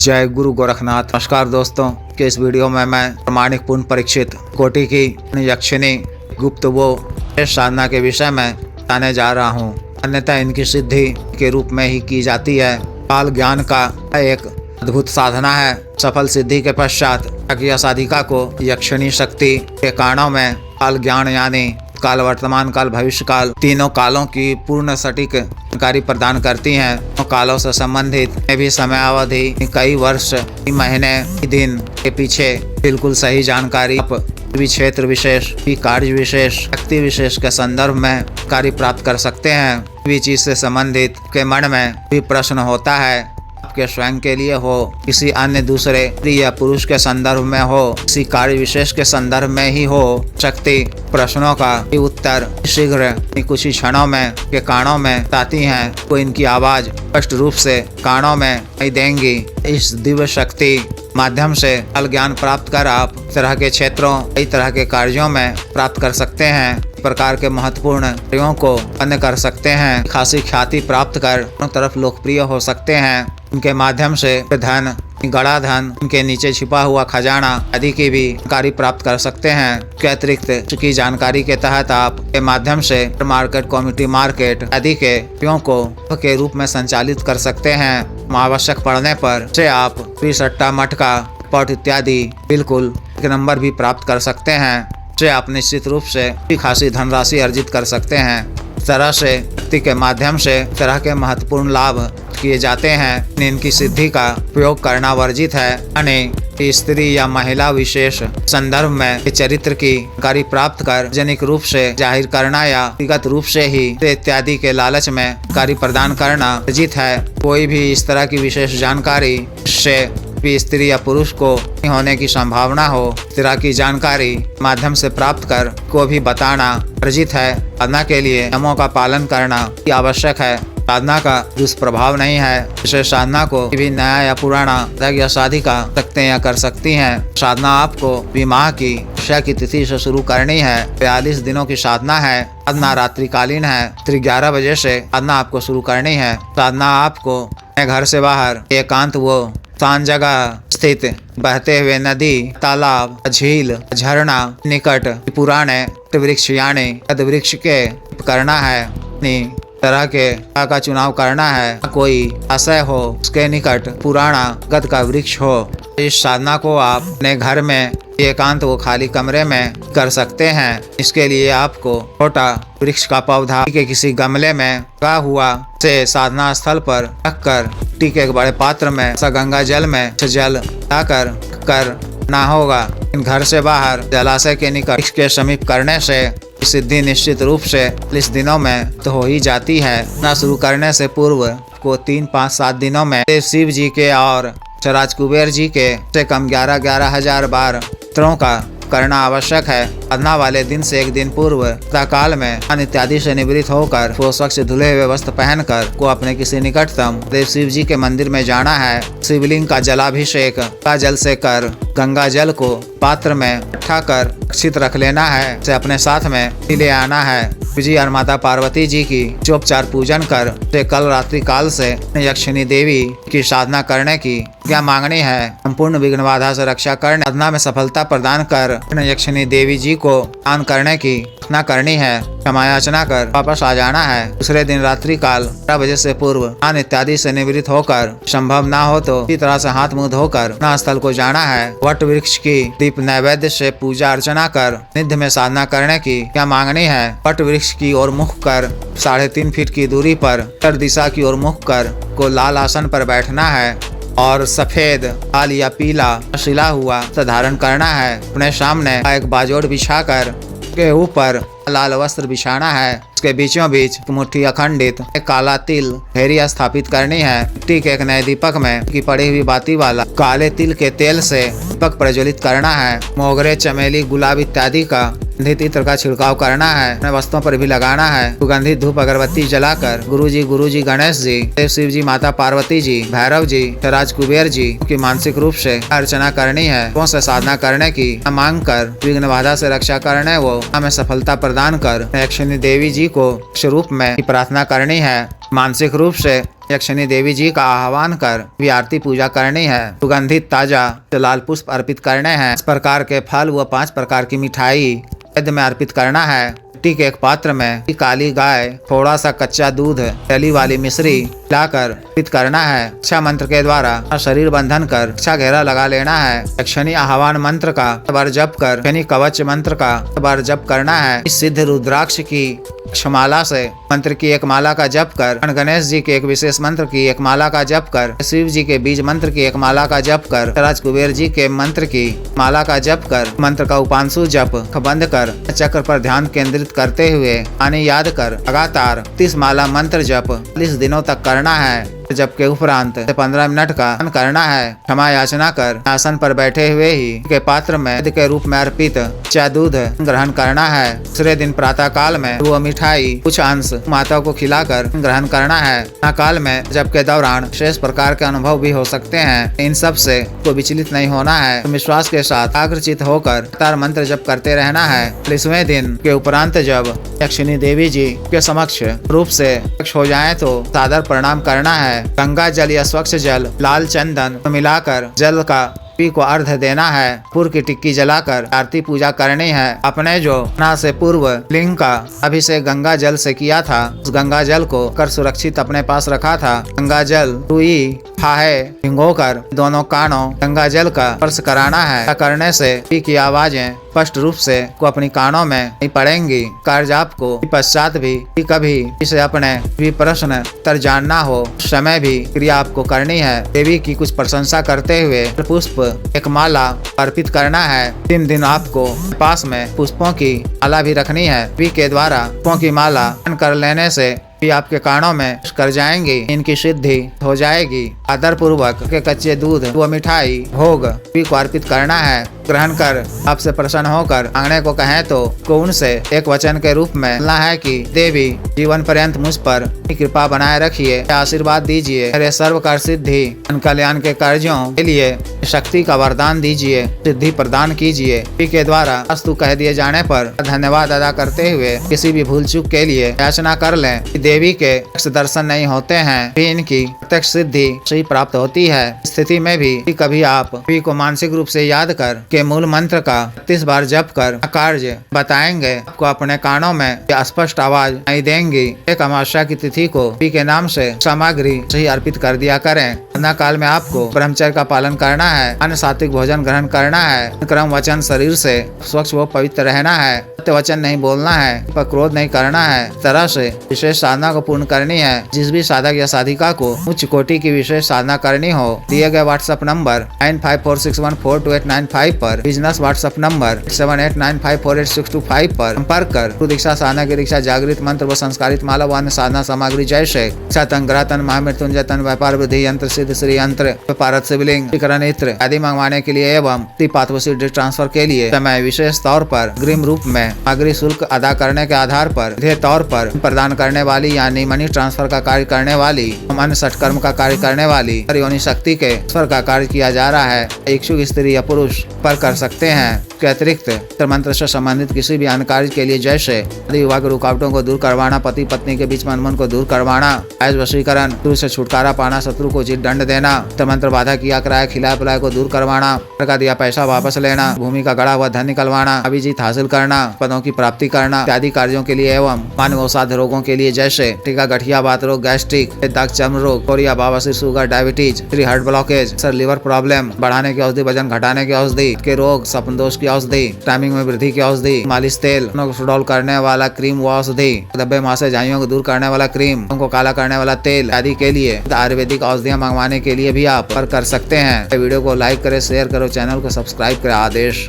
जय गुरु गोरखनाथ। नमस्कार दोस्तों, के इस वीडियो में मैं प्रमाणिक पूर्ण परीक्षित कोटि की यक्षिणी गुप्त वो साधना के विषय में बताने जा रहा हूँ। अन्यथा इनकी सिद्धि के रूप में ही की जाती है। काल ज्ञान का एक अद्भुत साधना है। सफल सिद्धि के पश्चात यज्ञ साधिका को यक्षिणी शक्ति के कारणों में काल ज्ञान यानी काल, वर्तमान काल, भविष्य काल, तीनों कालों की पूर्ण सटीक जानकारी प्रदान करती हैं। तो कालों से संबंधित भी समयावधि, कई वर्ष, महीने, दिन के पीछे बिल्कुल सही जानकारी भी क्षेत्र विशेष, भी कार्य विशेष, व्यक्ति विशेष के संदर्भ में कार्य प्राप्त कर सकते हैं। भी चीज से संबंधित के मन में भी प्रश्न होता है, आपके स्वयं के लिए हो, किसी अन्य दूसरे स्त्री या पुरुष के संदर्भ में हो, किसी कार्य विशेष के संदर्भ में ही हो, शक्ति प्रश्नों का उत्तर शीघ्र कुछ ही क्षणों में के कानों में आती हैं। तो इनकी आवाज स्पष्ट रूप से कानों में नहीं देंगी। इस दिव्य शक्ति माध्यम से काल ज्ञान प्राप्त कर आप तरह के क्षेत्रों, कई तरह के कार्यों में प्राप्त कर सकते हैं। प्रकार के महत्वपूर्ण कार्यों को अन्य कर सकते हैं। खासी ख्याति प्राप्त कर दोनों तरफ लोकप्रिय हो सकते हैं। इनके माध्यम से धन, गड़ा धन, इनके नीचे छिपा हुआ खजाना आदि की भी जानकारी प्राप्त कर सकते हैं। के अतिरिक्त की जानकारी के तहत आप के माध्यम से मार्केट, कम्युनिटी मार्केट आदि के कार्यों को के रूप में संचालित कर सकते हैं। आवश्यक पड़ने पर से आप सट्टा, मटका, पट इत्यादि बिल्कुल एक नंबर भी प्राप्त कर सकते हैं। से आप निश्चित रूप से खासी धनराशि अर्जित कर सकते हैं। इस तरह से व्यक्ति के माध्यम से तरह के महत्वपूर्ण लाभ किए जाते हैं। इनकी सिद्धि का प्रयोग करना वर्जित है। यानी स्त्री या महिला विशेष संदर्भ में चरित्र की जानकारी प्राप्त कर जनिक रूप से जाहिर करना या व्यक्तिगत रूप से ही इत्यादि के लालच में कार्य प्रदान करना वर्जित है। कोई भी इस तरह की विशेष जानकारी से भी स्त्री या पुरुष को होने की संभावना हो, इस तरह की जानकारी माध्यम से प्राप्त कर को भी बताना वर्जित है। साधना के लिए नियमों का पालन करना आवश्यक है। साधना का दुष्प्रभाव नहीं है। इसे साधना को भी नया या पुराना या साधिका सकते या कर सकती हैं। साधना आपको विवाह की की तिथि से शुरू करनी है। 42 दिनों की साधना है। साधना रात्रिकालीन है। 11 बजे से साधना आपको शुरू करनी है। साधना आपको घर से बाहर एकांत वो शांत जगह स्थित बहते हुए नदी, तालाब, झील, झरना निकट पुराने वृक्ष यानी वृक्ष के करना है। तरह के का चुनाव करना है। कोई आशय हो, उसके निकट पुराना गद का वृक्ष हो। इस साधना को आप अपने घर में एकांत वो खाली कमरे में कर सकते हैं। इसके लिए आपको छोटा वृक्ष का पौधा के किसी गमले में लगा हुआ से साधना स्थल पर रखकर टीके एक बड़े पात्र में गंगा जल में जल लाकर करना होगा। घर से बाहर जलाशय के निकट के समीप करने से सिद्धि निश्चित रूप से 40 दिनों में तो हो ही जाती है। ना शुरू करने से पूर्व को 3, 5, 7 दिनों में शिव जी के और राज कुबेर जी के से कम 11 हजार बार मंत्रों का करना आवश्यक है। साधना वाले दिन से एक दिन पूर्व काल में अन्न इत्यादि से निवृत्त होकर स्वच्छ धुले हुए वस्त्र पहनकर को अपने किसी निकटतम देव शिव जी के मंदिर में जाना है। शिवलिंग का जलाभिषेक का जल से कर गंगा जल को पात्र में इकट्ठा कर रक्षित रख लेना है। से अपने साथ में ले आना है। जी और माता पार्वती जी की चोपचार पूजन कर से कल रात्रि काल से यक्षिणी देवी की साधना करने की क्या मांगनी है। संपूर्ण विघ्न बाधा से रक्षा करने, साधना में सफलता प्रदान कर यक्षिणी देवी जी को दान करने की प्रार्थना करनी है। क्षमा याचना कर वापस आ जाना है। दूसरे दिन रात्रि काल 12 बजे से पूर्व दान इत्यादि से निवृत्त होकर संभव ना हो तो इसी तरह से हाथ मुंह धोकर स्थल को जाना है। वट वृक्ष की दीप नैवेद्य से पूजा अर्चना कर निध में साधना करने की क्या मांगनी है। वट वृक्ष की ओर मुख कर 3.5 फीट की दूरी पर उत्तर दिशा की ओर मुख कर को लाल आसन पर बैठना है और सफेद, लाल या पीला सिला हुआ धारण करना है। अपने सामने एक बाजोड़ बिछाकर के ऊपर लाल वस्त्र बिछाना है। उसके बीचों बीच मुट्ठी अखंडित एक काला तिल ढेरी स्थापित करनी है। मिट्टी के एक नए दीपक में की पड़ी हुई बाती वाला काले तिल के तेल से दीपक प्रज्वलित करना है। मोगरे, चमेली, गुलाब इत्यादि का सुगंधित इत्र का छिड़काव करना है। अपने वस्त्रों पर भी लगाना है। सुगंधित धूप अगरबत्ती जलाकर गुरु जी, गणेश जी, देव शिव जी, माता पार्वती जी, भैरव जी, राज कुबेर जी की मानसिक रूप से अर्चना करनी है। से साधना करने की मांग कर विघ्न बाधा से रक्षा करने वो हमें सफलता प्रदान कर यक्षिणी देवी जी को स्वरूप में प्रार्थना करनी है। मानसिक रूप से यक्षिणी देवी जी का आह्वान कर भी आरती पूजा करनी है। सुगंधित ताजा लाल पुष्प अर्पित करने हैं। 5 प्रकार के फल व 5 प्रकार की मिठाई यज्ञ में अर्पित करना है। मिट्टी के एक पात्र में काली गाय, थोड़ा सा कच्चा दूध, जली वाली मिश्री लाकर अर्पित करना है। इच्छा मंत्र के द्वारा शरीर बंधन कर अच्छा घेरा लगा लेना है। यक्षिणी आह्वान मंत्र का बार जप कर यक्षिणी कवच मंत्र का बार जप करना है। इस सिद्ध रुद्राक्ष की माला से मंत्र की एक माला का जप कर, गणेश जी के एक विशेष मंत्र की एक माला का जप कर, शिव जी के बीज मंत्र की एक माला का जप कर, राज कुबेर जी के मंत्र की माला का जप कर, मंत्र का उपांशु जप बंद कर चक्र पर ध्यान केंद्रित करते हुए आने याद कर लगातार 30 माला मंत्र जप 40 दिनों तक करना है। जप के उपरांत 15 मिनट का करना है। क्षमा याचना कर आसन पर बैठे हुए ही के पात्र में यज्ञ के रूप में अर्पित कच्चा दूध ग्रहण करना है। दूसरे दिन प्रातः काल में वो मिठाई कुछ अंश माता को खिलाकर ग्रहण करना है। काल में जप के दौरान शेष प्रकार के अनुभव भी हो सकते हैं। इन सब से को विचलित नहीं होना है। विश्वास के साथ आग्रचित होकर तार मंत्र जप करते रहना है। 40वें दिन के उपरांत जब यक्षिणी देवी जी के समक्ष रूप से हो जाए तो सादर प्रणाम करना है। गंगा जल या स्वच्छ जल लाल चंदन मिलाकर जल का को अर्घ देना है। पूर्व की टिक्की जलाकर आरती पूजा करनी है। अपने जो ना से पूर्व लिंग का अभिषेक गंगा जल से किया था, उस गंगा जल को कर सुरक्षित अपने पास रखा था। गंगा जल रुई फाहे भिंगोकर दोनों कानों गंगा जल का स्पर्श कराना है। करने से की आवाजें स्पष्ट रूप से को अपनी कानों में नहीं पड़ेंगी। कार्य आपको पश्चात भी कभी इसे अपने भी प्रश्न तर जानना हो समय भी क्रिया आपको करनी है। देवी की कुछ प्रशंसा करते हुए पुष्प एक माला अर्पित करना है। 3 दिन आपको पास में पुष्पों की माला भी रखनी है। के द्वारा पुष्पों की माला कर लेने से भी आपके कानों में कर जाएंगी। इनकी सिद्धि हो जाएगी। आदर पूर्वक के कच्चे दूध व मिठाई भोग भी को अर्पित करना है। ग्रहण कर आपसे प्रसन्न होकर मांगने को कहें तो उनसे एक वचन के रूप में बोलना है कि देवी जीवन पर्यंत मुझ पर कृपा बनाए रखिए, आशीर्वाद दीजिए, मेरे सर्व कार्य सिद्धि कल्याण के कार्यों के लिए शक्ति का वरदान दीजिए, सिद्धि प्रदान कीजिए। के द्वारा अस्तु कह दिए जाने पर धन्यवाद अदा करते हुए किसी भी भूल चूक के लिए याचना कर लें। देवी के दर्शन नहीं होते हैं भी इनकी प्रत्यक्ष सिद्धि सही प्राप्त होती है। स्थिति में भी कभी आप को मानसिक रूप से याद कर के मूल मंत्र का 30 बार जप कर कार्य बताएंगे। आपको अपने कानों में स्पष्ट आवाज नहीं देंगी। एक अमावस्या की तिथि को के नाम से सामग्री सही अर्पित कर दिया करें। काल में आपको ब्रह्मचर्य का पालन करना है। अन्य सात्विक भोजन ग्रहण करना है। क्रम वचन शरीर से स्वच्छ व पवित्र रहना है। सत्य वचन नहीं बोलना है, पर क्रोध नहीं करना है। तरह से विशेष साधना को पूर्ण करनी है। जिस भी साधक या साधिका को उच्च कोटि की विशेष साधना करनी हो दिए गए व्हाट्सएप नंबर 9546142895 पर, बिजनेस व्हाट्सएप नंबर 7895486225 पर संपर्क कर दीक्षा साधना की दीक्षा जागृत मंत्र व संस्कारित माला व अन्य साधना सामग्री जैसे तन ग्रहतन महामृत्युंजय तन व्यापार वृद्धि यंत्र सिद्ध श्री यंत्र पारद शिवलिंग इत्र आदि मंगवाने के लिए एवं पात्र ट्रांसफर के लिए समय विशेष तौर पर ग्रिम रूप में सामग्री शुल्क अदा करने के आधार पर तौर पर प्रदान करने वाली यानी मनी ट्रांसफर का कार्य करने वाली, अन्य सटकर्म का कार्य करने वाली योनि शक्ति के स्वर का कार्य किया जा रहा है। इच्छुक स्त्री या पुरुष पर कर सकते हैं। के अतिरिक्त मंत्र से संबंधित किसी भी अन्य कार्य के लिए जैसे विवाह की रुकावटों को दूर करवाना, पति पत्नी के बीच मनमन को दूर करवाना, वशीकरण, शत्रु से छुटकारा पाना, शत्रु को उचित दंड देना, मंत्र बाधा किया कराया खिलाए पिलाए को दूर करवाना, का दिया पैसा वापस लेना, भूमि का गड़ा हुआ धन निकलवाना, अभिजीत हासिल करना, पदों की प्राप्ति करना इत्यादि कार्यों के लिए एवं मानव साध्य रोगों के लिए जैसे टीका, गठिया, बात रोग, गैस्ट्रिक, दाग, चर्म रोग, कोरिया, बवासीर, sugar, diabetes, heart blockage, sir liver problem, बढ़ाने की औषधि, वजन घटाने की औषधि के रोग, स्वप्न दोष की औषधि, टाइमिंग में वृद्धि की औषधि, मालिश तेल, सुडौल करने वाला क्रीम व औषधि, धब्बे मासे झाइयों को दूर करने वाला क्रीम, उनको काला करने वाला तेल आदि के लिए आयुर्वेदिक औषधियाँ मंगवाने के लिए भी आप कर सकते हैं। वीडियो को लाइक करें, शेयर करो, चैनल को सब्सक्राइब करें। आदेश।